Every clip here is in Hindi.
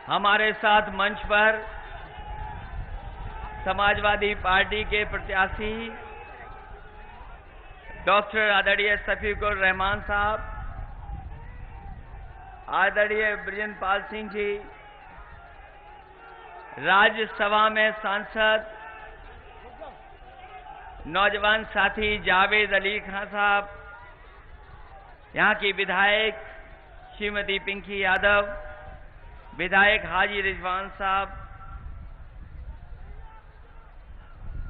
हमारे साथ मंच पर समाजवादी पार्टी के प्रत्याशी डॉक्टर आदरणीय शफीकुर रहमान साहब, आदरणीय बृजेंद्रपाल सिंह जी, राज्यसभा में सांसद नौजवान साथी जावेद अली खान साहब, यहां की विधायक श्रीमती पिंकी यादव, विधायक हाजी रिजवान साहब,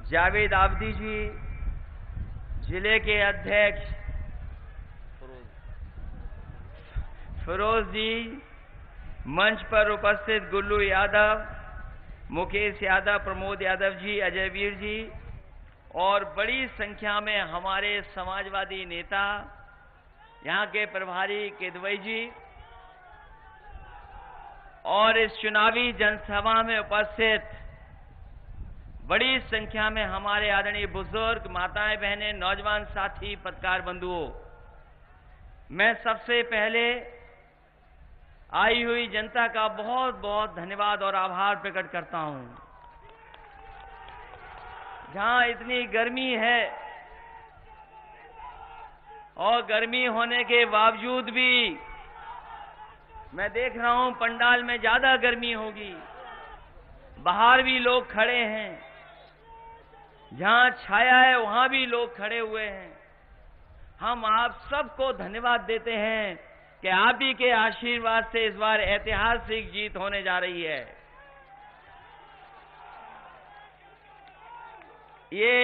जावेद आबदी जी, जिले के अध्यक्ष फिरोज जी, मंच पर उपस्थित गुल्लू यादव, मुकेश यादव, प्रमोद यादव जी, अजय वीर जी और बड़ी संख्या में हमारे समाजवादी नेता, यहां के प्रभारी किदवई जी और इस चुनावी जनसभा में उपस्थित बड़ी संख्या में हमारे आदरणीय बुजुर्ग, माताएं, बहनें, नौजवान साथी, पत्रकार बंधुओं, मैं सबसे पहले आई हुई जनता का बहुत बहुत धन्यवाद और आभार प्रकट करता हूं। जहां इतनी गर्मी है और गर्मी होने के बावजूद भी मैं देख रहा हूं पंडाल में ज्यादा गर्मी होगी, बाहर भी लोग खड़े हैं, जहां छाया है वहां भी लोग खड़े हुए हैं। हम आप सबको धन्यवाद देते हैं कि आप ही के आशीर्वाद से इस बार ऐतिहासिक जीत होने जा रही है। ये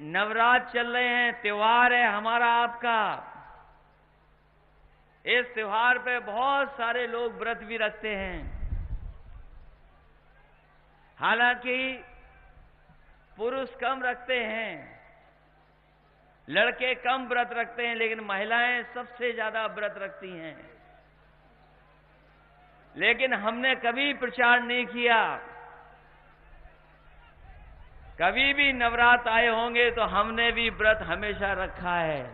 नवरात्र चल रहे हैं, त्योहार है हमारा आपका। इस त्योहार पे बहुत सारे लोग व्रत भी रखते हैं। हालांकि पुरुष कम रखते हैं, लड़के कम व्रत रखते हैं, लेकिन महिलाएं सबसे ज्यादा व्रत रखती हैं। लेकिन हमने कभी प्रचार नहीं किया, कभी भी नवरात्र आए होंगे तो हमने भी व्रत हमेशा रखा है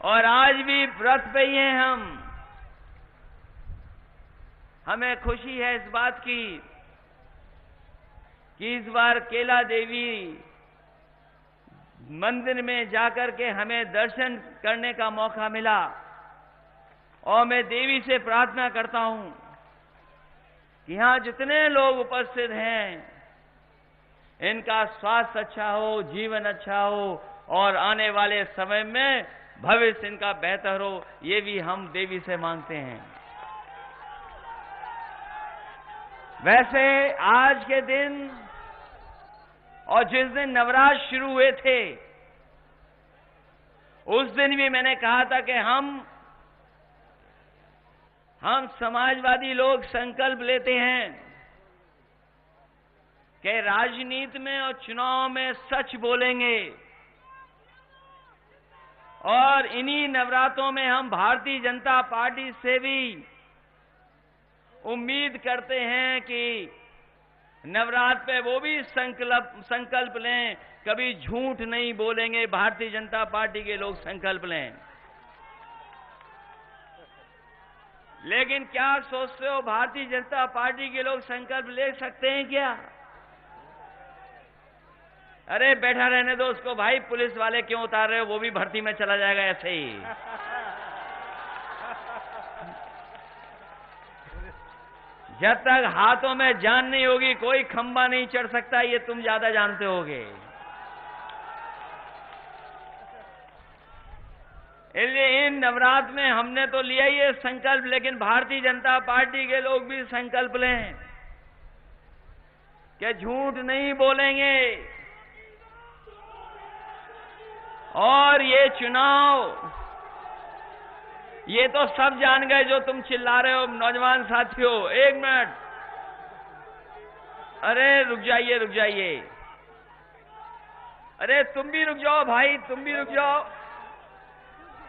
और आज भी व्रत पे ही हैं हम। हमें खुशी है इस बात की कि इस बार केला देवी मंदिर में जाकर के हमें दर्शन करने का मौका मिला और मैं देवी से प्रार्थना करता हूं कि यहां जितने लोग उपस्थित हैं इनका स्वास्थ्य अच्छा हो, जीवन अच्छा हो और आने वाले समय में भविष्य इनका बेहतर हो, ये भी हम देवी से मांगते हैं। वैसे आज के दिन और जिस दिन नवरात्र शुरू हुए थे उस दिन भी मैंने कहा था कि हम समाजवादी लोग संकल्प लेते हैं कि राजनीति में और चुनाव में सच बोलेंगे और इन्हीं नवरात्रों में हम भारतीय जनता पार्टी से भी उम्मीद करते हैं कि नवरात्र पे वो भी संकल्प लें, कभी झूठ नहीं बोलेंगे। भारतीय जनता पार्टी के लोग संकल्प लें। लेकिन क्या सोचते हो, भारतीय जनता पार्टी के लोग संकल्प ले सकते हैं क्या? अरे बैठा रहने दो उसको भाई, पुलिस वाले क्यों उतार रहे हो, वो भी भर्ती में चला जाएगा ऐसे ही। जब तक हाथों में जान नहीं होगी कोई खंबा नहीं चढ़ सकता, ये तुम ज्यादा जानते होगे। इसलिए इन नवरात्र में हमने तो लिया ये संकल्प, लेकिन भारतीय जनता पार्टी के लोग भी संकल्प लें कि झूठ नहीं बोलेंगे और ये चुनाव, ये तो सब जान गए जो तुम चिल्ला रहे हो नौजवान साथियों। एक मिनट, अरे रुक जाइए, अरे तुम भी रुक जाओ भाई, तुम भी रुक जाओ।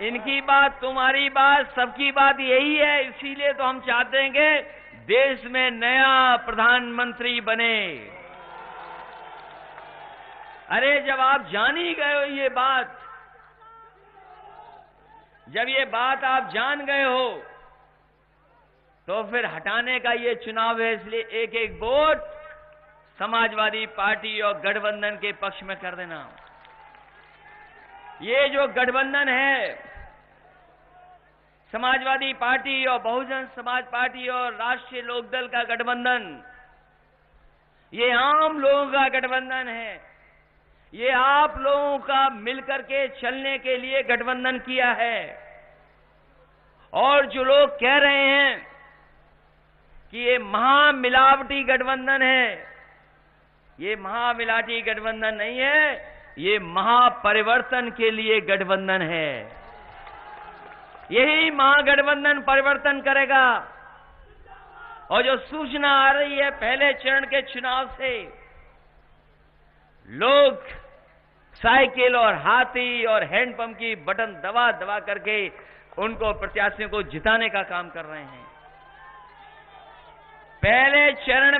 इनकी बात, तुम्हारी बात, सबकी बात यही है। इसीलिए तो हम चाहते हैं कि देश में नया प्रधानमंत्री बने। अरे जब आप जान ही गए हो ये बात, जब ये बात आप जान गए हो तो फिर हटाने का ये चुनाव है, इसलिए एक एक वोट समाजवादी पार्टी और गठबंधन के पक्ष में कर देना। ये जो गठबंधन है, समाजवादी पार्टी और बहुजन समाज पार्टी और राष्ट्रीय लोकदल का गठबंधन, ये आम लोगों का गठबंधन है। ये आप लोगों का मिलकर के चलने के लिए गठबंधन किया है। और जो लोग कह रहे हैं कि ये महामिलावटी गठबंधन है, ये महामिलावटी गठबंधन नहीं है, ये महापरिवर्तन के लिए गठबंधन है। यही महागठबंधन परिवर्तन करेगा। और जो सूचना आ रही है पहले चरण के चुनाव से, लोग साइकिल और हाथी और हैंडपंप की बटन दबा दबा करके उनको प्रत्याशियों को जिताने का काम कर रहे हैं। पहले चरण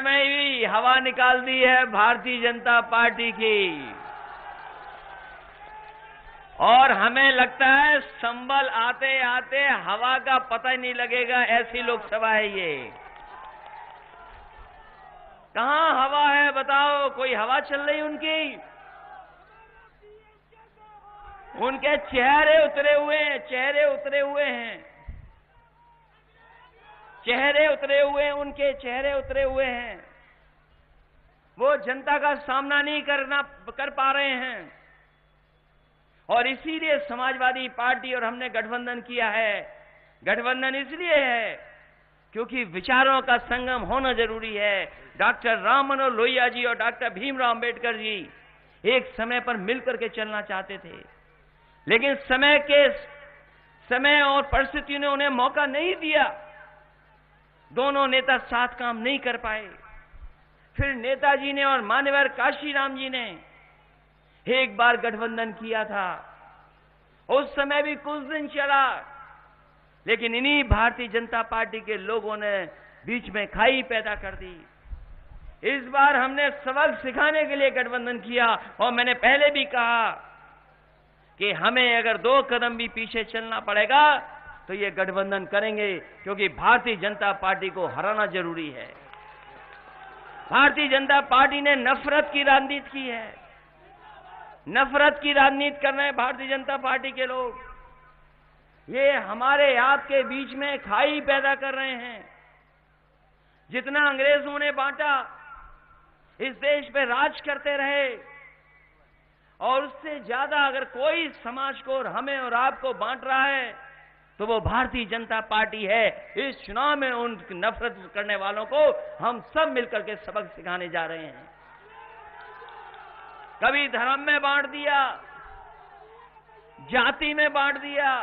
में ही हवा निकाल दी है भारतीय जनता पार्टी की। और हमें लगता है संभल आते आते हवा का पता ही नहीं लगेगा, ऐसी लोकसभा है ये। कहां हवा है बताओ? कोई हवा चल रही उनकी? उनके चेहरे उतरे हुए हैं, चेहरे उतरे हुए हैं, चेहरे उतरे हुए हैं, उनके चेहरे उतरे हुए हैं। वो जनता का सामना नहीं कर पा रहे हैं। और इसीलिए समाजवादी पार्टी और हमने गठबंधन किया है। गठबंधन इसलिए है क्योंकि विचारों का संगम होना जरूरी है। डॉक्टर राम मनोहर लोहिया जी और डॉक्टर भीमराव अंबेडकर जी एक समय पर मिलकर के चलना चाहते थे, लेकिन समय और परिस्थितियों ने उन्हें मौका नहीं दिया। दोनों नेता साथ काम नहीं कर पाए। फिर नेताजी ने और मान्यवर काशीराम जी ने एक बार गठबंधन किया था। उस समय भी कुछ दिन चला, लेकिन इन्हीं भारतीय जनता पार्टी के लोगों ने बीच में खाई पैदा कर दी। इस बार हमने सबक सिखाने के लिए गठबंधन किया। और मैंने पहले भी कहा कि हमें अगर 2 कदम भी पीछे चलना पड़ेगा तो ये गठबंधन करेंगे, क्योंकि भारतीय जनता पार्टी को हराना जरूरी है। भारतीय जनता पार्टी ने नफरत की राजनीति की है। नफरत की राजनीति कर रहे हैं भारतीय जनता पार्टी के लोग। ये हमारे आपके बीच में खाई पैदा कर रहे हैं। जितना अंग्रेजों ने बांटा, इस देश पे राज करते रहे, और उससे ज्यादा अगर कोई समाज को और हमें और आपको बांट रहा है तो वो भारतीय जनता पार्टी है। इस चुनाव में उन नफरत करने वालों को हम सब मिलकर के सबक सिखाने जा रहे हैं। कभी धर्म में बांट दिया, जाति में बांट दिया,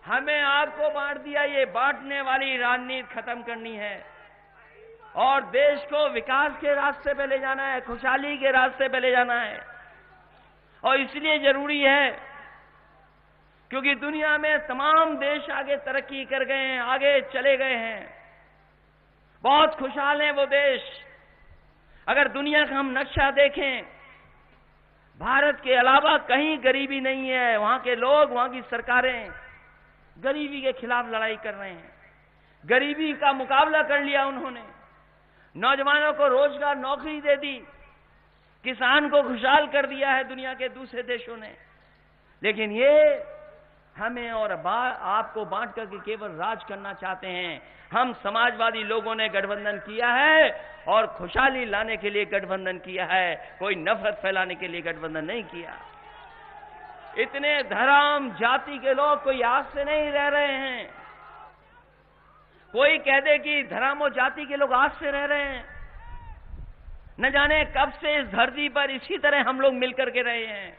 हमें आपको बांट दिया। ये बांटने वाली राजनीति खत्म करनी है और देश को विकास के रास्ते पे ले जाना है, खुशहाली के रास्ते पे ले जाना है। और इसलिए जरूरी है क्योंकि दुनिया में तमाम देश आगे तरक्की कर गए हैं, आगे चले गए हैं, बहुत खुशहाल हैं वो देश। अगर दुनिया का हम नक्शा देखें, भारत के अलावा कहीं गरीबी नहीं है। वहां के लोग, वहां की सरकारें गरीबी के खिलाफ लड़ाई कर रहे हैं। गरीबी का मुकाबला कर लिया उन्होंने। नौजवानों को रोजगार, नौकरी दे दी, किसान को खुशहाल कर दिया है दुनिया के दूसरे देशों ने। लेकिन ये हमें और आपको बांट करके केवल राज करना चाहते हैं। हम समाजवादी लोगों ने गठबंधन किया है और खुशहाली लाने के लिए गठबंधन किया है, कोई नफरत फैलाने के लिए गठबंधन नहीं किया। इतने धर्म जाति के लोग कोई आज से नहीं रह रहे हैं। कोई कह दे कि धर्म और जाति के लोग आज से रह रहे हैं, न जाने कब से इस धरती पर इसी तरह हम लोग मिलकर के रहे हैं,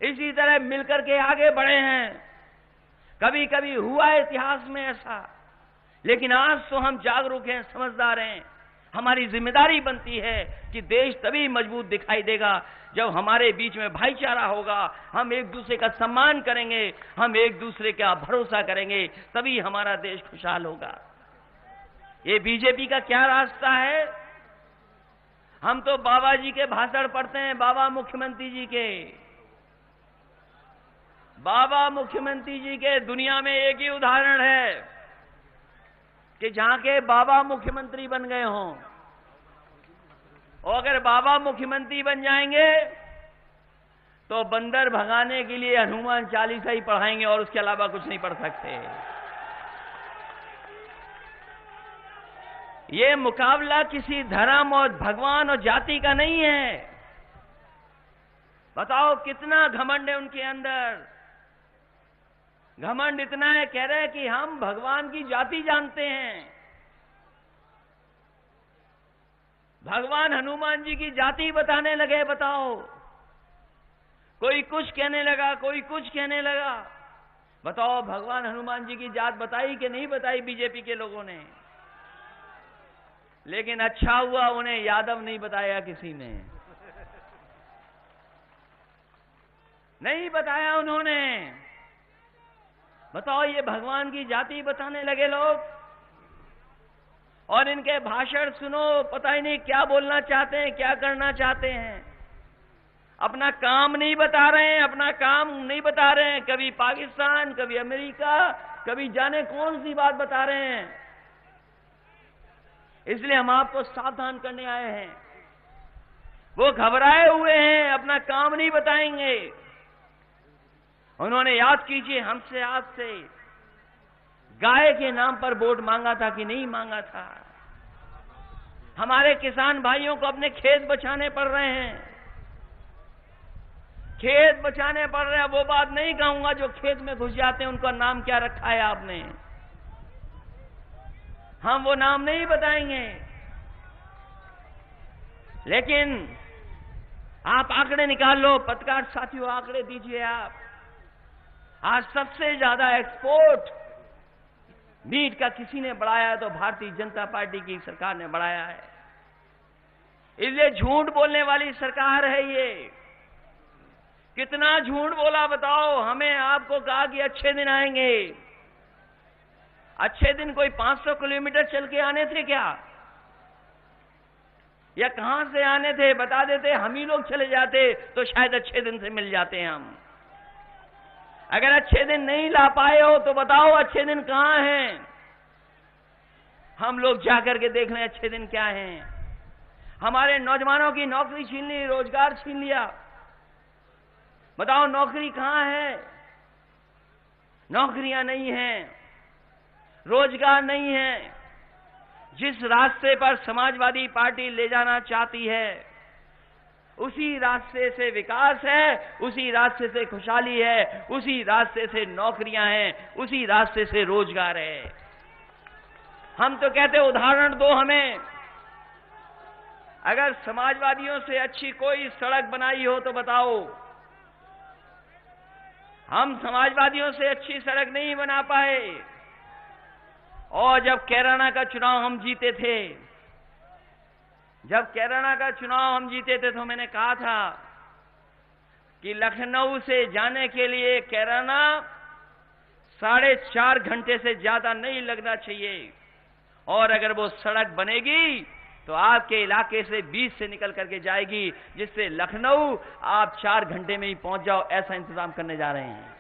इसी तरह मिलकर के आगे बढ़े हैं। कभी कभी हुआ इतिहास में ऐसा, लेकिन आज तो हम जागरूक हैं, समझदार हैं। हमारी जिम्मेदारी बनती है कि देश तभी मजबूत दिखाई देगा जब हमारे बीच में भाईचारा होगा, हम एक दूसरे का सम्मान करेंगे, हम एक दूसरे का भरोसा करेंगे, तभी हमारा देश खुशहाल होगा। ये बीजेपी का क्या रास्ता है? हम तो बाबा जी के भाषण पढ़ते हैं, बाबा मुख्यमंत्री जी के। बाबा मुख्यमंत्री जी के दुनिया में एक ही उदाहरण है कि जहां के बाबा मुख्यमंत्री बन गए हों, और अगर बाबा मुख्यमंत्री बन जाएंगे तो बंदर भगाने के लिए हनुमान चालीसा ही पढ़ाएंगे और उसके अलावा कुछ नहीं पढ़ सकते। ये मुकाबला किसी धर्म और भगवान और जाति का नहीं है। बताओ कितना घमंड है उनके अंदर। घमंड इतना है, कह रहे हैं कि हम भगवान की जाति जानते हैं। भगवान हनुमान जी की जाति बताने लगे। बताओ, कोई कुछ कहने लगा, कोई कुछ कहने लगा। बताओ भगवान हनुमान जी की जात बताई कि नहीं बताई बीजेपी के लोगों ने? लेकिन अच्छा हुआ उन्हें यादव नहीं बताया, किसी ने नहीं बताया उन्होंने। बताओ, ये भगवान की जाति बताने लगे लोग, और इनके भाषण सुनो, पता ही नहीं क्या बोलना चाहते हैं, क्या करना चाहते हैं। अपना काम नहीं बता रहे हैं, अपना काम नहीं बता रहे हैं। कभी पाकिस्तान, कभी अमेरिका, कभी जाने कौन सी बात बता रहे हैं। इसलिए हम आपको सावधान करने आए हैं। वो घबराए हुए हैं, अपना काम नहीं बताएंगे। उन्होंने, याद कीजिए, हमसे आज से गाय के नाम पर वोट मांगा था कि नहीं मांगा था। हमारे किसान भाइयों को अपने खेत बचाने पड़ रहे हैं, खेत बचाने पड़ रहे हैं। वो बात नहीं कहूंगा जो खेत में घुस जाते हैं, उनका नाम क्या रखा है आपने, हम वो नाम नहीं बताएंगे। लेकिन आप आंकड़े निकाल लो, पत्रकार साथियों, आंकड़े दीजिए आप। आज सबसे ज्यादा एक्सपोर्ट मीट का किसी ने बढ़ाया है तो भारतीय जनता पार्टी की सरकार ने बढ़ाया है। इसलिए झूठ बोलने वाली सरकार है ये। कितना झूठ बोला बताओ। हमें आपको कहा कि अच्छे दिन आएंगे। अच्छे दिन कोई 500 किलोमीटर चल के आने थे क्या, या कहां से आने थे? बता देते, हम ही लोग चले जाते तो शायद अच्छे दिन से मिल जाते हैं हम। अगर अच्छे दिन नहीं ला पाए हो तो बताओ अच्छे दिन कहां हैं, हम लोग जाकर के देख लें अच्छे दिन क्या हैं। हमारे नौजवानों की नौकरी छीन ली, रोजगार छीन लिया। बताओ नौकरी कहां है? नौकरियां नहीं हैं, रोजगार नहीं है। जिस रास्ते पर समाजवादी पार्टी ले जाना चाहती है, उसी रास्ते से विकास है, उसी रास्ते से खुशहाली है, उसी रास्ते से नौकरियां हैं, उसी रास्ते से रोजगार है। हम तो कहते उदाहरण दो हमें। अगर समाजवादियों से अच्छी कोई सड़क बनाई हो तो बताओ। हम समाजवादियों से अच्छी सड़क नहीं बना पाए। और जब कैराना का चुनाव हम जीते थे, तो मैंने कहा था कि लखनऊ से जाने के लिए कैराना 4.5 घंटे से ज्यादा नहीं लगना चाहिए, और अगर वो सड़क बनेगी तो आपके इलाके से 20 से निकल करके जाएगी, जिससे लखनऊ आप 4 घंटे में ही पहुंच जाओ। ऐसा इंतजाम करने जा रहे हैं।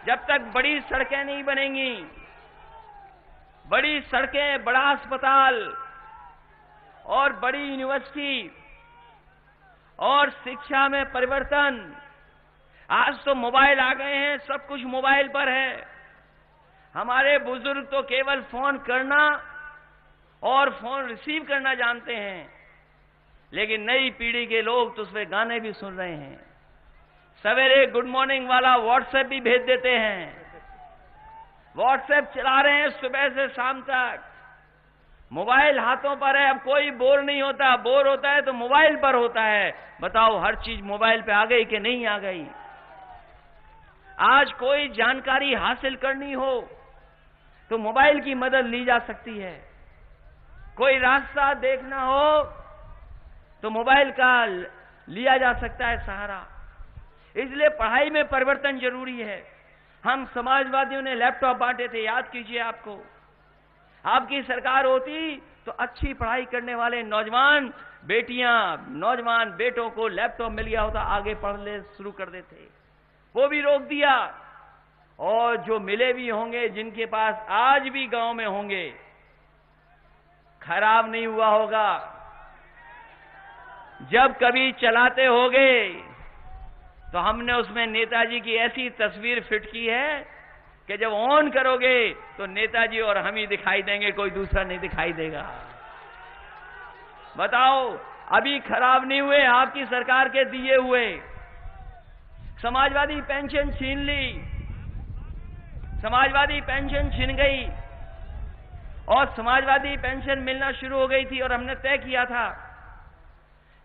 जब तक बड़ी सड़कें नहीं बनेंगी, बड़ी सड़कें, बड़ा अस्पताल और बड़ी यूनिवर्सिटी और शिक्षा में परिवर्तन। आज तो मोबाइल आ गए हैं, सब कुछ मोबाइल पर है। हमारे बुजुर्ग तो केवल फोन करना और फोन रिसीव करना जानते हैं, लेकिन नई पीढ़ी के लोग तो उसमें गाने भी सुन रहे हैं। सवेरे गुड मॉर्निंग वाला व्हाट्सएप भी भेज देते हैं। व्हाट्सएप चला रहे हैं सुबह से शाम तक। मोबाइल हाथों पर है। अब कोई बोर नहीं होता, बोर होता है तो मोबाइल पर होता है। बताओ हर चीज मोबाइल पे आ गई कि नहीं आ गई? आज कोई जानकारी हासिल करनी हो तो मोबाइल की मदद ली जा सकती है। कोई रास्ता देखना हो तो मोबाइल का लिया जा सकता है सहारा। इसलिए पढ़ाई में परिवर्तन जरूरी है। हम समाजवादियों ने लैपटॉप बांटे थे, याद कीजिए आपको। आपकी सरकार होती तो अच्छी पढ़ाई करने वाले नौजवान बेटियां, नौजवान बेटों को लैपटॉप मिल गया होता, आगे पढ़ने शुरू कर देते। वो भी रोक दिया। और जो मिले भी होंगे, जिनके पास आज भी गांव में होंगे, खराब नहीं हुआ होगा। जब कभी चलाते होगे तो हमने उसमें नेताजी की ऐसी तस्वीर फिट की है कि जब ऑन करोगे तो नेताजी और हम ही दिखाई देंगे, कोई दूसरा नहीं दिखाई देगा। बताओ, अभी खराब नहीं हुए आपकी सरकार के दिए हुए। समाजवादी पेंशन छीन ली, समाजवादी पेंशन छीन गई और समाजवादी पेंशन मिलना शुरू हो गई थी। और हमने तय किया था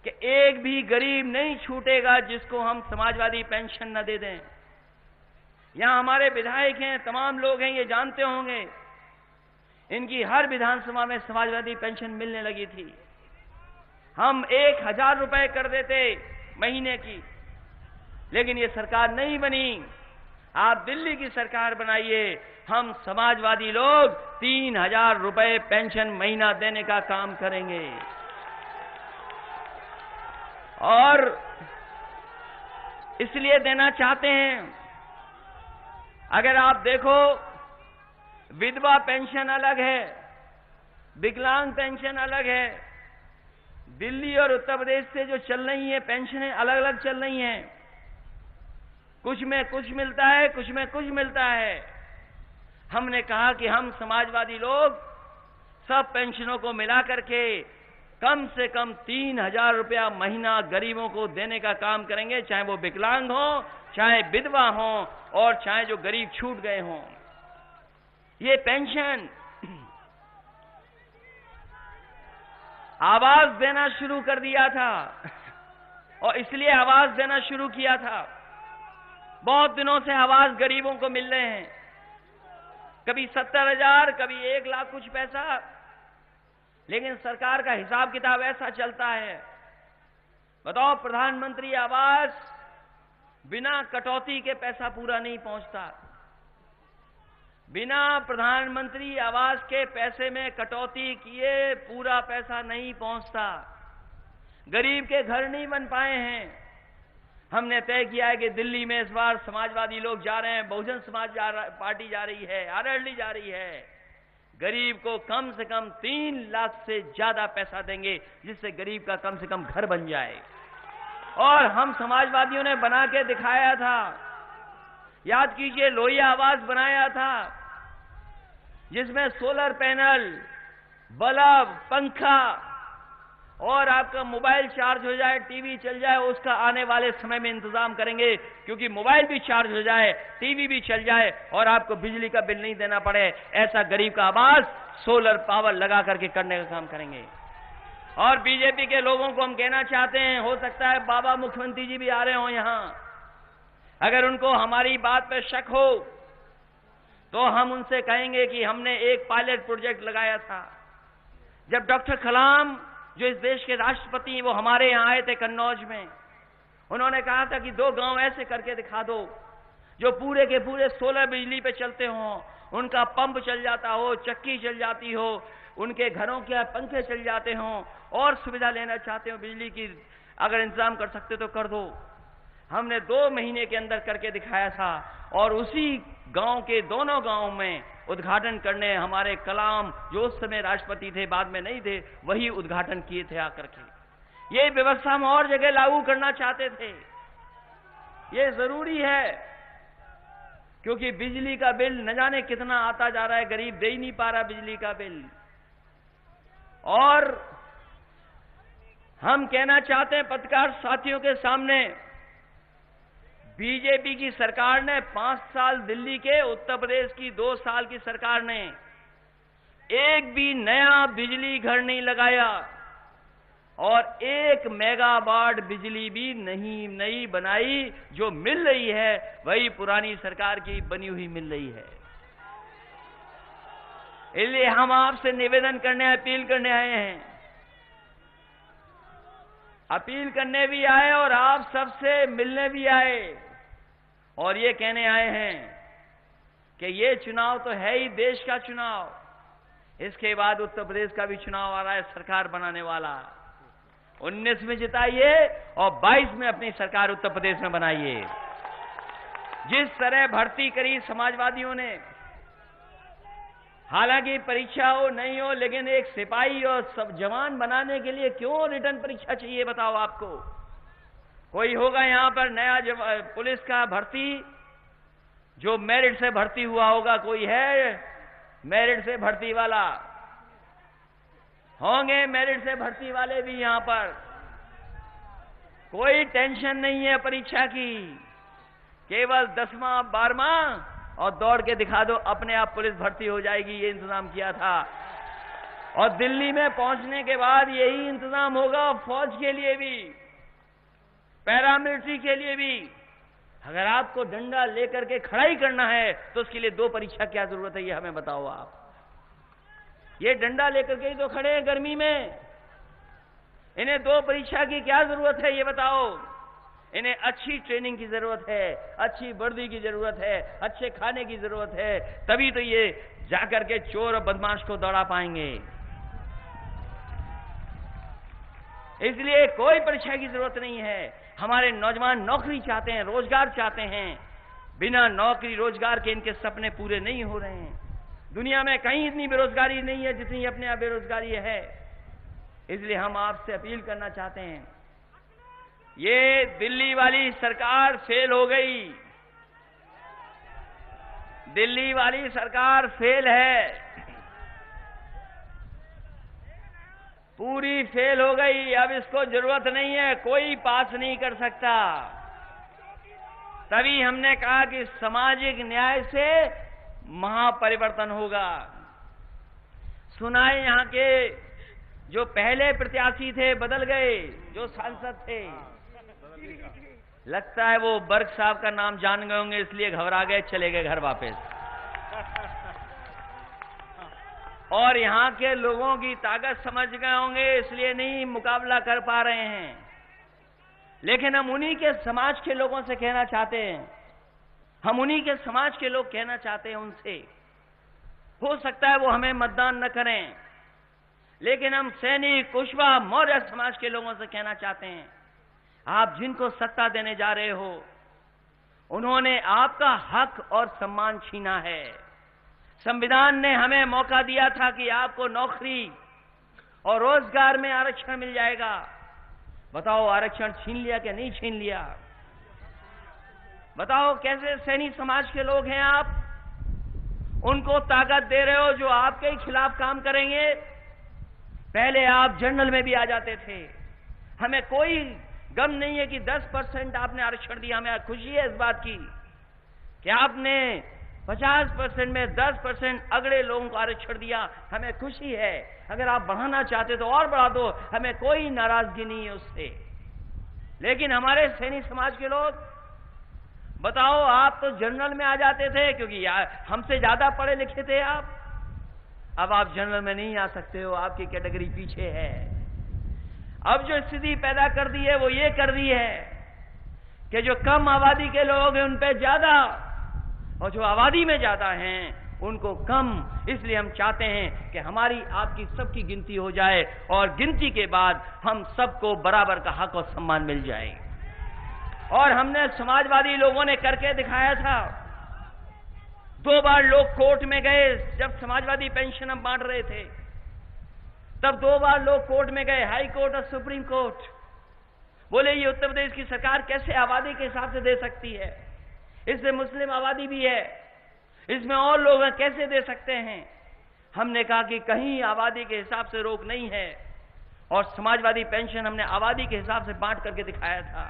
कि एक भी गरीब नहीं छूटेगा जिसको हम समाजवादी पेंशन न दे दें। यहां हमारे विधायक हैं, तमाम लोग हैं, ये जानते होंगे, इनकी हर विधानसभा में समाजवादी पेंशन मिलने लगी थी। हम 1000 रुपए कर देते महीने की, लेकिन ये सरकार नहीं बनी। आप दिल्ली की सरकार बनाइए, हम समाजवादी लोग 3000 रुपए पेंशन महीना देने का काम करेंगे। और इसलिए देना चाहते हैं, अगर आप देखो, विधवा पेंशन अलग है, विकलांग पेंशन अलग है। दिल्ली और उत्तर प्रदेश से जो चल रही है पेंशनें अलग अलग चल रही हैं। कुछ में कुछ मिलता है, कुछ में कुछ मिलता है। हमने कहा कि हम समाजवादी लोग सब पेंशनों को मिला करके कम से कम 3000 रुपया महीना गरीबों को देने का काम करेंगे, चाहे वो विकलांग हो, चाहे विधवा हो, और चाहे जो गरीब छूट गए हों। ये पेंशन आवाज देना शुरू कर दिया था, और इसलिए आवाज देना शुरू किया था। बहुत दिनों से आवाज गरीबों को मिल रहे हैं, कभी 70,000, कभी 1 लाख कुछ पैसा। लेकिन सरकार का हिसाब किताब ऐसा चलता है। बताओ, प्रधानमंत्री आवास बिना कटौती के पैसा पूरा नहीं पहुंचता। बिना प्रधानमंत्री आवास के पैसे में कटौती किए पूरा पैसा नहीं पहुंचता। गरीब के घर नहीं बन पाए हैं। हमने तय किया है कि दिल्ली में इस बार समाजवादी लोग जा रहे हैं, बहुजन समाज पार्टी जा रही है, आरएलडी जा रही है। गरीब को कम से कम 3 लाख से ज्यादा पैसा देंगे, जिससे गरीब का कम से कम घर बन जाए। और हम समाजवादियों ने बना के दिखाया था। याद कीजिए, लोहिया आवास बनाया था, जिसमें सोलर पैनल, बल्ब, पंखा और आपका मोबाइल चार्ज हो जाए, टीवी चल जाए, उसका आने वाले समय में इंतजाम करेंगे। क्योंकि मोबाइल भी चार्ज हो जाए, टीवी भी चल जाए और आपको बिजली का बिल नहीं देना पड़े, ऐसा गरीब का आवास सोलर पावर लगा करके करने का काम करेंगे। और बीजेपी के लोगों को हम कहना चाहते हैं, हो सकता है बाबा मुख्यमंत्री जी भी आ रहे हो यहां, अगर उनको हमारी बात पर शक हो तो हम उनसे कहेंगे कि हमने एक पायलट प्रोजेक्ट लगाया था। जब डॉक्टर कलाम, जो इस देश के राष्ट्रपति हैं, वो हमारे यहां आए थे कन्नौज में, उन्होंने कहा था कि 2 गांव ऐसे करके दिखा दो जो पूरे के पूरे सोलर बिजली पे चलते हों, उनका पंप चल जाता हो, चक्की चल जाती हो, उनके घरों के पंखे चल जाते हों, और सुविधा लेना चाहते हो बिजली की, अगर इंतजाम कर सकते तो कर दो। हमने 2 महीने के अंदर करके दिखाया था, और उसी गांव के दोनों गांव में उद्घाटन करने हमारे कलाम, जो उस समय राष्ट्रपति थे, बाद में नहीं थे, वही उद्घाटन किए थे आकर के। ये व्यवस्था हम और जगह लागू करना चाहते थे। ये जरूरी है, क्योंकि बिजली का बिल न जाने कितना आता जा रहा है, गरीब दे ही नहीं पा रहा बिजली का बिल। और हम कहना चाहते हैं पत्रकार साथियों के सामने, बीजेपी की सरकार ने 5 साल दिल्ली के, उत्तर प्रदेश की 2 साल की सरकार ने एक भी नया बिजली घर नहीं लगाया, और 1 मेगावाट बिजली भी नहीं बनाई। जो मिल रही है वही पुरानी सरकार की बनी हुई मिल रही है। इसलिए हम आपसे निवेदन करने, अपील करने आए हैं, अपील करने भी आए और आप सबसे मिलने भी आए, और ये कहने आए हैं कि ये चुनाव तो है ही देश का चुनाव, इसके बाद उत्तर प्रदेश का भी चुनाव आ रहा है, सरकार बनाने वाला। 19 में जिताइए और 22 में अपनी सरकार उत्तर प्रदेश में बनाइए। जिस तरह भर्ती करी समाजवादियों ने, हालांकि परीक्षा हो नहीं हो, लेकिन एक सिपाही और सब जवान बनाने के लिए क्यों रिटर्न परीक्षा चाहिए बताओ आपको? कोई होगा यहां पर नया पुलिस का भर्ती जो मेरिट से भर्ती हुआ होगा? कोई है मेरिट से भर्ती वाला? होंगे मेरिट से भर्ती वाले भी यहां पर। कोई टेंशन नहीं है परीक्षा की, केवल 10वां 12वां और दौड़ के दिखा दो, अपने आप पुलिस भर्ती हो जाएगी, ये इंतजाम किया था। और दिल्ली में पहुंचने के बाद यही इंतजाम होगा फौज के लिए भी, पैरामिलिट्री के लिए भी। अगर आपको डंडा लेकर के खड़ा ही करना है तो उसके लिए 2 परीक्षा क्या जरूरत है, ये हमें बताओ आप। ये डंडा लेकर के ही तो खड़े हैं गर्मी में, इन्हें 2 परीक्षा की क्या जरूरत है ये बताओ? इन्हें अच्छी ट्रेनिंग की जरूरत है, अच्छी वर्दी की जरूरत है, अच्छे खाने की जरूरत है, तभी तो ये जाकर के चोर और बदमाश को दौड़ा पाएंगे। इसलिए कोई परीक्षा की जरूरत नहीं है। हमारे नौजवान नौकरी चाहते हैं, रोजगार चाहते हैं। बिना नौकरी रोजगार के इनके सपने पूरे नहीं हो रहे हैं। दुनिया में कहीं इतनी बेरोजगारी नहीं है जितनी अपने यहाँ बेरोजगारी है। इसलिए हम आपसे अपील करना चाहते हैं, ये दिल्ली वाली सरकार फेल हो गई, दिल्ली वाली सरकार फेल है, पूरी फेल हो गई। अब इसको जरूरत नहीं है, कोई पास नहीं कर सकता। तभी हमने कहा कि सामाजिक न्याय से महापरिवर्तन होगा। सुनाए यहां के जो पहले प्रत्याशी थे बदल गए, जो सांसद थे, लगता है वो बर्ग साहब का नाम जान गए होंगे, इसलिए घबरा गए, चले गए घर वापस। और यहां के लोगों की ताकत समझ गए होंगे, इसलिए नहीं मुकाबला कर पा रहे हैं। लेकिन हम उन्हीं के समाज के लोगों से कहना चाहते हैं, हम उन्हीं के समाज के लोग कहना चाहते हैं उनसे, हो सकता है वो हमें मतदान न करें, लेकिन हम सैनिक, कुशवाहा, मौर्य समाज के लोगों से कहना चाहते हैं, आप जिनको सत्ता देने जा रहे हो, उन्होंने आपका हक और सम्मान छीना है। संविधान ने हमें मौका दिया था कि आपको नौकरी और रोजगार में आरक्षण मिल जाएगा। बताओ आरक्षण छीन लिया कि नहीं छीन लिया? बताओ कैसे सैनिक समाज के लोग हैं आप, उनको ताकत दे रहे हो जो आपके ही खिलाफ काम करेंगे। पहले आप जनरल में भी आ जाते थे, हमें कोई गम नहीं है कि 10% आपने आरक्षण दिया, हमें खुशी है इस बात की कि आपने 50% में 10% अगले लोगों को आरक्षण दिया, हमें खुशी है। अगर आप बढ़ाना चाहते तो और बढ़ा दो, हमें कोई नाराजगी नहीं है उससे। लेकिन हमारे सैनिक समाज के लोग, बताओ आप तो जनरल में आ जाते थे क्योंकि हमसे ज्यादा पढ़े लिखे थे आप, अब आप जनरल में नहीं आ सकते हो, आपकी कैटेगरी पीछे है। अब जो स्थिति पैदा कर दी है वो ये कर दी है कि जो कम आबादी के लोग हैं उन पे ज्यादा, और जो आबादी में ज्यादा हैं उनको कम। इसलिए हम चाहते हैं कि हमारी आपकी सबकी गिनती हो जाए और गिनती के बाद हम सबको बराबर का हक और सम्मान मिल जाए। और हमने समाजवादी लोगों ने करके दिखाया था। 2 बार लोग कोर्ट में गए, जब समाजवादी पेंशन हम बांट रहे थे तब 2 बार लोग कोर्ट में गए, हाई कोर्ट और सुप्रीम कोर्ट। बोले ये उत्तर प्रदेश की सरकार कैसे आबादी के हिसाब से दे सकती है, इसमें मुस्लिम आबादी भी है, इसमें और लोग हैं, कैसे दे सकते हैं? हमने कहा कि कहीं आबादी के हिसाब से रोक नहीं है, और समाजवादी पेंशन हमने आबादी के हिसाब से बांट करके दिखाया था।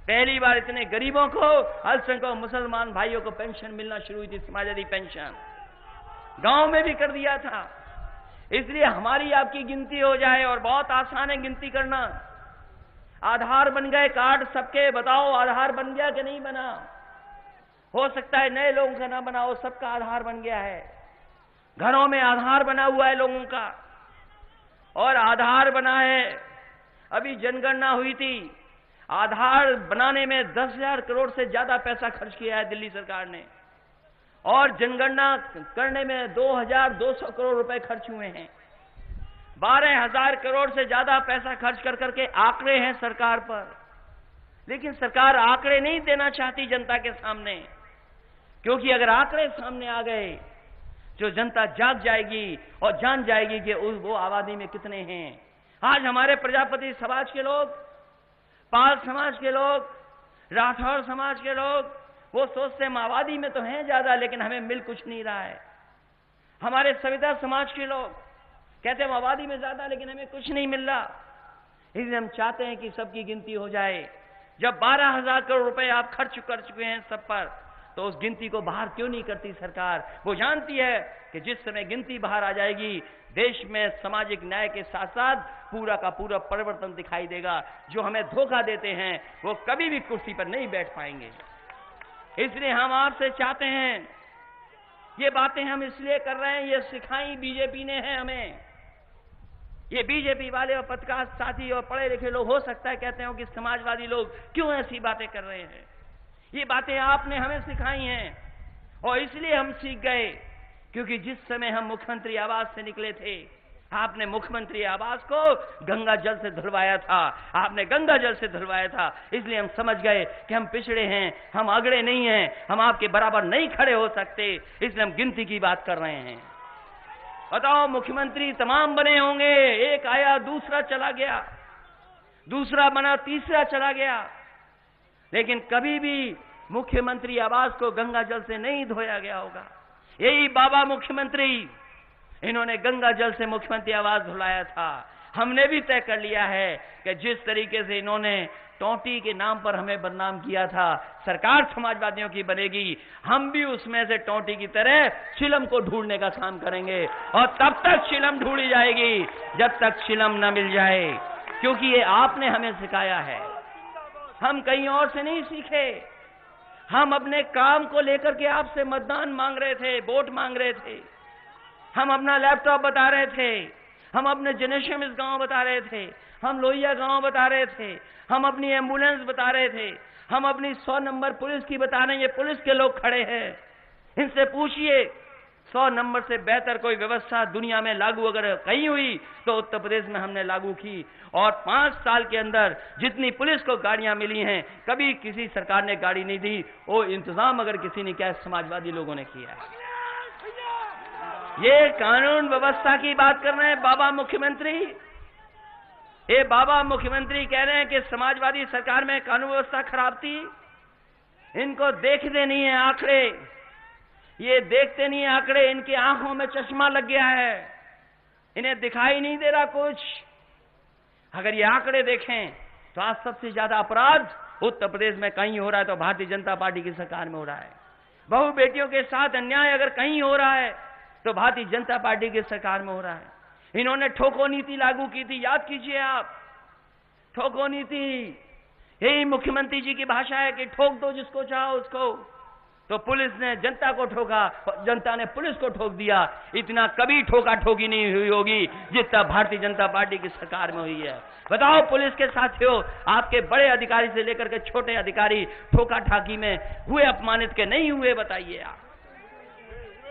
पहली बार इतने गरीबों को, अल्पसंख्यकों, मुसलमान भाइयों को पेंशन मिलना शुरू हुई थी, समाजवादी पेंशन गांव में भी कर दिया था। इसलिए हमारी आपकी गिनती हो जाए, और बहुत आसान है गिनती करना। आधार बन गए कार्ड सबके, बताओ आधार बन गया कि नहीं बना? हो सकता है नए लोगों का ना बना हो, सबका आधार बन गया है। घरों में आधार बना हुआ है लोगों का, और आधार बना है। अभी जनगणना हुई थी, आधार बनाने में 10,000 करोड़ से ज्यादा पैसा खर्च किया है दिल्ली सरकार ने, और जनगणना करने में 2,200 करोड़ रुपए खर्च हुए हैं। 12,000 करोड़ से ज्यादा पैसा खर्च कर करके आंकड़े हैं सरकार पर, लेकिन सरकार आंकड़े नहीं देना चाहती जनता के सामने। क्योंकि अगर आंकड़े सामने आ गए जो जनता जाग जाएगी और जान जाएगी कि वो आबादी में कितने हैं। आज हमारे प्रजापति समाज के लोग, पाल समाज के लोग, राठौर समाज के लोग वो सोचते हैं आबादी में तो हैं ज्यादा लेकिन हमें मिल कुछ नहीं रहा है। हमारे सविता समाज के लोग कहते हैं आबादी में ज्यादा लेकिन हमें कुछ नहीं मिल रहा। इसलिए हम चाहते हैं कि सबकी गिनती हो जाए। जब 12,000 करोड़ रुपए आप खर्च कर चुके हैं सब पर, तो उस गिनती को बाहर क्यों नहीं करती सरकार? वो जानती है कि जिस समय गिनती बाहर आ जाएगी देश में सामाजिक न्याय के साथ साथ पूरा का पूरा परिवर्तन दिखाई देगा। जो हमें धोखा देते हैं वो कभी भी कुर्सी पर नहीं बैठ पाएंगे। इसलिए हम आपसे चाहते हैं, ये बातें हम इसलिए कर रहे हैं, ये सिखाई बीजेपी ने है हमें। ये बीजेपी वाले और पत्रकार साथी और पढ़े लिखे लोग हो सकता है कहते हो कि समाजवादी लोग क्यों ऐसी बातें कर रहे हैं। ये बातें आपने हमें सिखाई हैं और इसलिए हम सीख गए, क्योंकि जिस समय हम मुख्यमंत्री आवास से निकले थे आपने मुख्यमंत्री आवास को गंगा जल से धुलवाया था, आपने गंगा जल से धुलवाया था। इसलिए हम समझ गए कि हम पिछड़े हैं, हम अगड़े नहीं हैं, हम आपके बराबर नहीं खड़े हो सकते। इसलिए हम गिनती की बात कर रहे हैं। बताओ, मुख्यमंत्री तमाम बने होंगे, एक आया दूसरा चला गया, दूसरा बना तीसरा चला गया, लेकिन कभी भी मुख्यमंत्री आवास को गंगा जल से नहीं धोया गया होगा। यही बाबा मुख्यमंत्री, इन्होंने गंगा जल से मुख्यमंत्री आवास धुलाया था। हमने भी तय कर लिया है कि जिस तरीके से इन्होंने टोंटी के नाम पर हमें बदनाम किया था, सरकार समाजवादियों की बनेगी, हम भी उसमें से टोंटी की तरह चिलम को ढूंढने का काम करेंगे। और तब तक चिलम ढूंढी जाएगी जब तक चिलम न मिल जाए, क्योंकि ये आपने हमें सिखाया है। हम कहीं और से नहीं सीखे। हम अपने काम को लेकर के आपसे मतदान मांग रहे थे, वोट मांग रहे थे। हम अपना लैपटॉप बता रहे थे, हम अपने जनरेशन इस गांव बता रहे थे, हम लोहिया गांव बता रहे थे, हम अपनी एम्बुलेंस बता रहे थे, हम अपनी 100 नंबर पुलिस की बता रहे हैं। ये पुलिस के लोग खड़े हैं, इनसे पूछिए 100 नंबर से बेहतर कोई व्यवस्था दुनिया में लागू अगर कहीं हुई तो उत्तर प्रदेश में हमने लागू की। और 5 साल के अंदर जितनी पुलिस को गाड़ियां मिली हैं, कभी किसी सरकार ने गाड़ी नहीं दी। वो इंतजाम अगर किसी ने किया, समाजवादी लोगों ने किया। ये कानून व्यवस्था की बात कर रहे हैं बाबा मुख्यमंत्री। ये बाबा मुख्यमंत्री कह रहे हैं कि समाजवादी सरकार में कानून व्यवस्था खराब थी। इनको देखते नहीं है आंकड़े, ये देखते नहीं है आंकड़े, इनकी आंखों में चश्मा लग गया है, इन्हें दिखाई नहीं दे रहा कुछ। अगर ये आंकड़े देखें तो आज सबसे ज्यादा अपराध उत्तर प्रदेश में कहीं हो रहा है तो भारतीय जनता पार्टी की सरकार में हो रहा है। बहु बेटियों के साथ अन्याय अगर कहीं हो रहा है तो भारतीय जनता पार्टी की सरकार में हो रहा है। इन्होंने ठोको नीति लागू की थी, याद कीजिए आप। ठोको नीति, यही मुख्यमंत्री जी की भाषा है कि ठोक दो जिसको चाहो उसको। तो पुलिस ने जनता को ठोका और जनता ने पुलिस को ठोक दिया। इतना कभी ठोका ठोकी नहीं हुई होगी जितना भारतीय जनता पार्टी की सरकार में हुई है। बताओ पुलिस के साथियों, आपके बड़े अधिकारी से लेकर के छोटे अधिकारी ठोका ठाकी में हुए अपमानित के नहीं हुए? बताइए आप।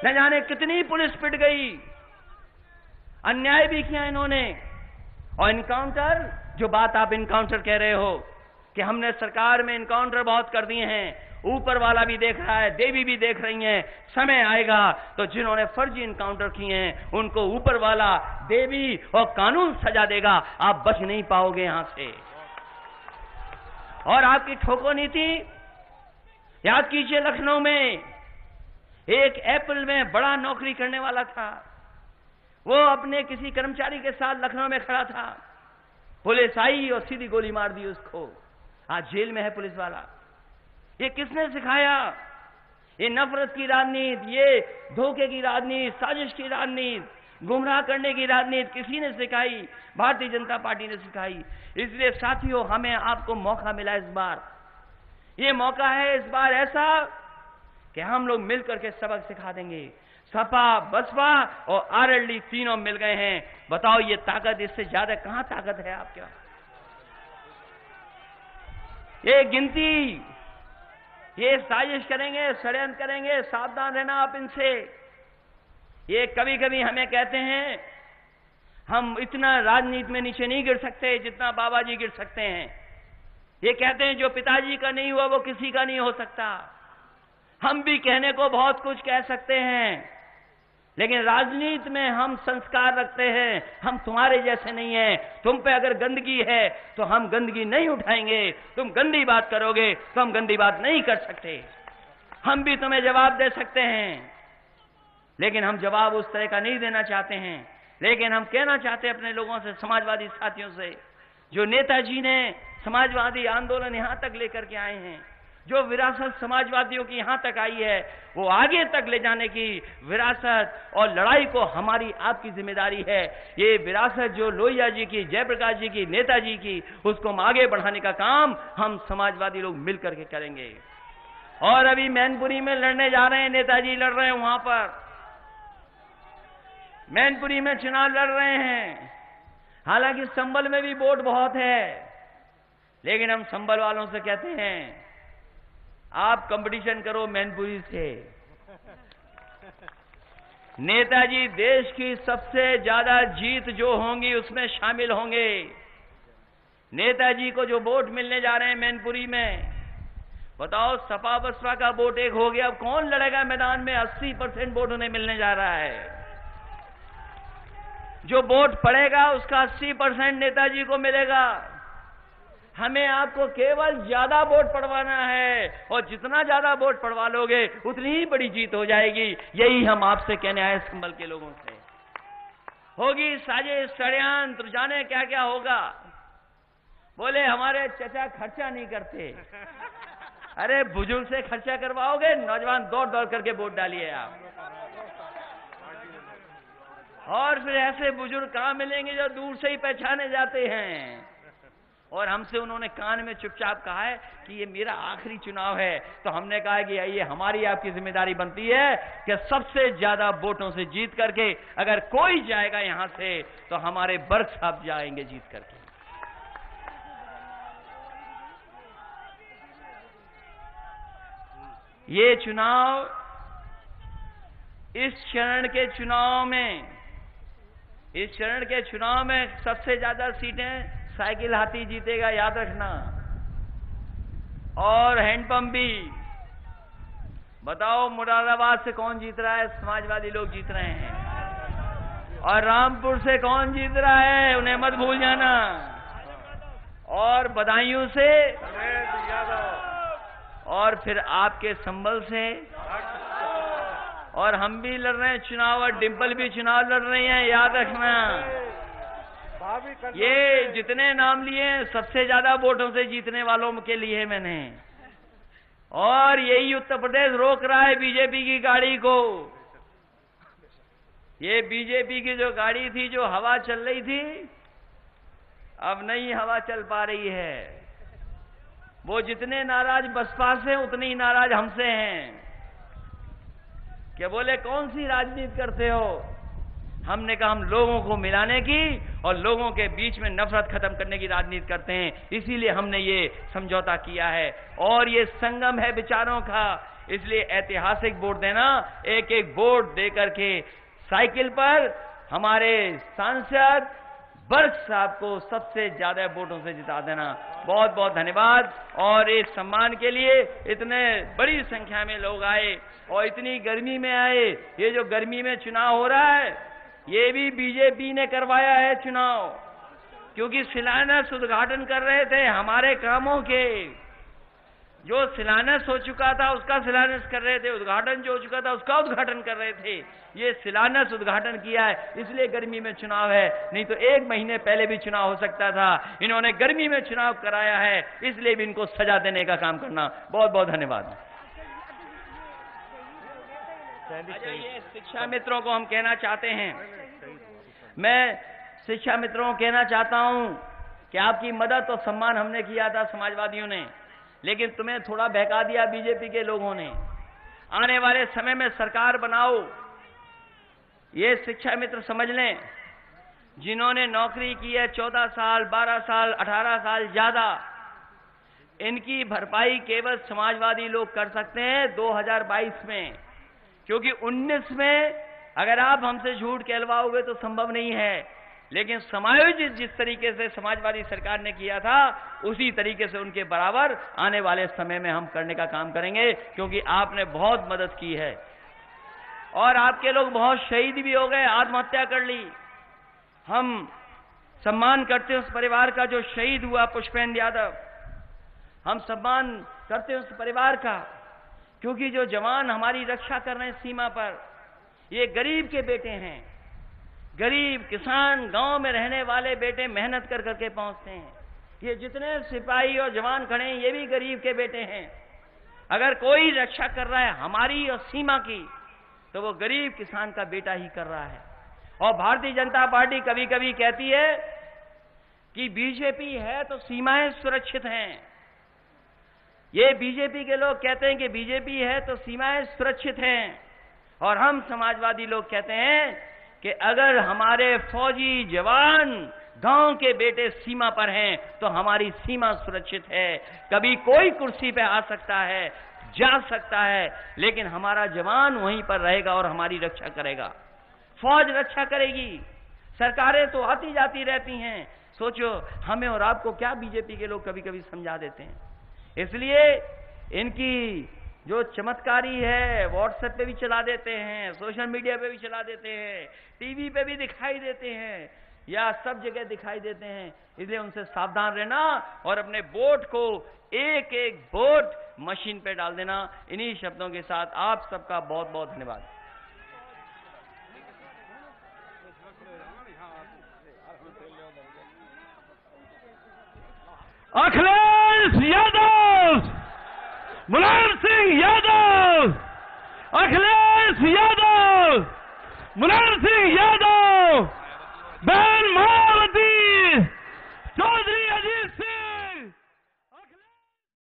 न जाने कितनी पुलिस पिट गई, अन्याय भी किया इन्होंने। और इनकाउंटर, जो बात आप इनकाउंटर कह रहे हो कि हमने सरकार में इनकाउंटर बहुत कर दिए हैं, ऊपर वाला भी देख रहा है, देवी भी देख रही हैं। समय आएगा तो जिन्होंने फर्जी इनकाउंटर किए हैं उनको ऊपर वाला, देवी और कानून सजा देगा। आप बच नहीं पाओगे यहां से। और आपकी ठोको नीति, याद कीजिए लखनऊ में 1 अप्रैल में बड़ा नौकरी करने वाला था, वो अपने किसी कर्मचारी के साथ लखनऊ में खड़ा था, पुलिस आई और सीधी गोली मार दी उसको। आज जेल में है पुलिस वाला। ये किसने सिखाया? ये नफरत की राजनीति, ये धोखे की राजनीति, साजिश की राजनीति, गुमराह करने की राजनीति किसी ने सिखाई? भारतीय जनता पार्टी ने सिखाई। इसलिए साथियों, हमें आपको मौका मिला इस बार। ये मौका है इस बार ऐसा कि हम लोग मिलकर के सबक सिखा देंगे। सपा, बसपा और आरएलडी तीनों मिल गए हैं। बताओ ये ताकत, इससे ज्यादा कहां ताकत है आपके पास? ये गिनती, ये साजिश करेंगे, षड्यंत्र करेंगे, सावधान रहना आप इनसे। ये कभी कभी हमें कहते हैं हम इतना राजनीति में नीचे नहीं गिर सकते जितना बाबा जी गिर सकते हैं। ये कहते हैं जो पिताजी का नहीं हुआ वो किसी का नहीं हो सकता। हम भी कहने को बहुत कुछ कह सकते हैं, लेकिन राजनीति में हम संस्कार रखते हैं। हम तुम्हारे जैसे नहीं हैं। तुम पे अगर गंदगी है तो हम गंदगी नहीं उठाएंगे। तुम गंदी बात करोगे तो हम गंदी बात नहीं कर सकते। हम भी तुम्हें जवाब दे सकते हैं, लेकिन हम जवाब उस तरह का नहीं देना चाहते हैं। लेकिन हम कहना चाहते हैं अपने लोगों से, समाजवादी साथियों से, जो नेताजी ने समाजवादी आंदोलन यहां तक लेकर के आए हैं, जो विरासत समाजवादियों की यहां तक आई है, वो आगे तक ले जाने की विरासत और लड़ाई को हमारी आपकी जिम्मेदारी है। ये विरासत जो लोहिया जी की, जयप्रकाश जी की, नेताजी की, उसको हम आगे बढ़ाने का काम हम समाजवादी लोग मिलकर के करेंगे। और अभी मैनपुरी में लड़ने जा रहे हैं, नेताजी लड़ रहे हैं वहां पर, मैनपुरी में चुनाव लड़ रहे हैं। हालांकि संभल में भी वोट बहुत है, लेकिन हम संभल वालों से कहते हैं आप कंपटीशन करो मैनपुरी से। नेताजी देश की सबसे ज्यादा जीत जो होंगी उसमें शामिल होंगे। नेताजी को जो वोट मिलने जा रहे हैं मैनपुरी में, बताओ सपा बसपा का वोट एक हो गया, अब कौन लड़ेगा मैदान में? 80% वोट उन्हें मिलने जा रहा है। जो वोट पड़ेगा उसका 80% नेताजी को मिलेगा। हमें आपको केवल ज्यादा वोट पड़वाना है, और जितना ज्यादा वोट पड़वा लोगे उतनी ही बड़ी जीत हो जाएगी। यही हम आपसे कहने आए संभल के लोगों से। होगी साजिश, षड्यंत्र, जाने क्या क्या होगा। बोले हमारे चचा खर्चा नहीं करते। अरे बुजुर्ग से खर्चा करवाओगे, नौजवान दौड़ दौड़ करके वोट डालिए आप। और फिर ऐसे बुजुर्ग कहां मिलेंगे जो दूर से ही पहचाने जाते हैं। और हमसे उन्होंने कान में चुपचाप कहा है कि ये मेरा आखिरी चुनाव है। तो हमने कहा है कि ये हमारी आपकी जिम्मेदारी बनती है कि सबसे ज्यादा वोटों से जीत करके अगर कोई जाएगा यहां से तो हमारे बर्ग साहब जाएंगे जीत करके। ये चुनाव, इस चरण के चुनाव में सबसे ज्यादा सीटें साइकिल हाथी जीतेगा, याद रखना। और हैंडपंप भी। बताओ मुरादाबाद से कौन जीत रहा है? समाजवादी लोग जीत रहे हैं। और रामपुर से कौन जीत रहा है? उन्हें मत भूल जाना। और बदायूं से, और फिर आपके संभल से, और हम भी लड़ रहे हैं चुनाव, और डिंपल भी चुनाव लड़ रही हैं, याद रखना। ये जितने नाम लिए सबसे ज्यादा वोटों से जीतने वालों के लिए मैंने। और यही उत्तर प्रदेश रोक रहा है बीजेपी की गाड़ी को। ये बीजेपी की जो गाड़ी थी, जो हवा चल रही थी, अब नहीं हवा चल पा रही है। वो जितने नाराज बसपा से, उतने ही नाराज हमसे हैं। क्या बोले कौन सी राजनीति करते हो? हमने कहा हम लोगों को मिलाने की और लोगों के बीच में नफरत खत्म करने की राजनीति करते हैं। इसीलिए हमने ये समझौता किया है। और ये संगम है विचारों का, इसलिए ऐतिहासिक वोट देना। एक एक वोट देकर के साइकिल पर हमारे सांसद बर्ग साहब को सबसे ज्यादा वोटों से जिता देना। बहुत बहुत धन्यवाद। और इस सम्मान के लिए इतने बड़ी संख्या में लोग आए और इतनी गर्मी में आए। ये जो गर्मी में चुनाव हो रहा है, ये भी बीजेपी ने करवाया है चुनाव, क्योंकि शिलान्यास उद्घाटन कर रहे थे हमारे कामों के। जो शिलान्यास हो चुका था उसका शिलान्यास कर रहे थे, उद्घाटन जो हो चुका था उसका उद्घाटन कर रहे थे। ये शिलान्यास उद्घाटन किया है, इसलिए गर्मी में चुनाव है, नहीं तो 1 महीने पहले भी चुनाव हो सकता था। इन्होंने गर्मी में चुनाव कराया है, इसलिए भी इनको सजा देने का काम करना। बहुत बहुत धन्यवाद। ये शिक्षा मित्रों को हम कहना चाहते हैं, मैं शिक्षा मित्रों को कहना चाहता हूं कि आपकी मदद और सम्मान हमने किया था समाजवादियों ने, लेकिन तुम्हें थोड़ा बहका दिया बीजेपी के लोगों ने। आने वाले समय में सरकार बनाओ। ये शिक्षा मित्र समझ लें, जिन्होंने नौकरी की है 14 साल, 12 साल, 18 साल ज्यादा, इनकी भरपाई केवल समाजवादी लोग कर सकते हैं 2022 में, क्योंकि 19 में अगर आप हमसे झूठ कहलवाओगे तो संभव नहीं है। लेकिन समायोजित जिस तरीके से समाजवादी सरकार ने किया था, उसी तरीके से उनके बराबर आने वाले समय में हम करने का काम करेंगे, क्योंकि आपने बहुत मदद की है और आपके लोग बहुत शहीद भी हो गए, आत्महत्या कर ली। हम सम्मान करते हैं उस परिवार का जो शहीद हुआ, पुष्पेंद्र यादव। हम सम्मान करते हैं उस परिवार का, क्योंकि जो जवान हमारी रक्षा कर रहे हैं सीमा पर, ये गरीब के बेटे हैं। गरीब किसान, गांव में रहने वाले बेटे मेहनत कर करके पहुंचते हैं। ये जितने सिपाही और जवान खड़े हैं, ये भी गरीब के बेटे हैं। अगर कोई रक्षा कर रहा है हमारी और सीमा की, तो वो गरीब किसान का बेटा ही कर रहा है। और भारतीय जनता पार्टी कभी कभी कहती है कि बीजेपी है तो सीमाएं सुरक्षित हैं। ये बीजेपी के लोग कहते हैं कि बीजेपी है तो सीमाएं सुरक्षित हैं, और हम समाजवादी लोग कहते हैं कि अगर हमारे फौजी जवान गांव के बेटे सीमा पर हैं तो हमारी सीमा सुरक्षित है। कभी कोई कुर्सी पे आ सकता है, जा सकता है, लेकिन हमारा जवान वहीं पर रहेगा और हमारी रक्षा करेगा। फौज रक्षा करेगी। सरकारें तो आती जाती रहती हैं, सोचो हमें और आपको क्या बीजेपी के लोग कभी कभी समझा देते हैं। इसलिए इनकी जो चमत्कारी है, व्हाट्सएप पे भी चला देते हैं, सोशल मीडिया पे भी चला देते हैं, टीवी पे भी दिखाई देते हैं, या सब जगह दिखाई देते हैं। इसलिए उनसे सावधान रहना और अपने वोट को एक एक वोट मशीन पे डाल देना। इन्हीं शब्दों के साथ आप सबका बहुत बहुत धन्यवाद। अखिलेश यादव, मुलायम सिंह यादव, अखिलेश यादव, मुलायम सिंह यादव।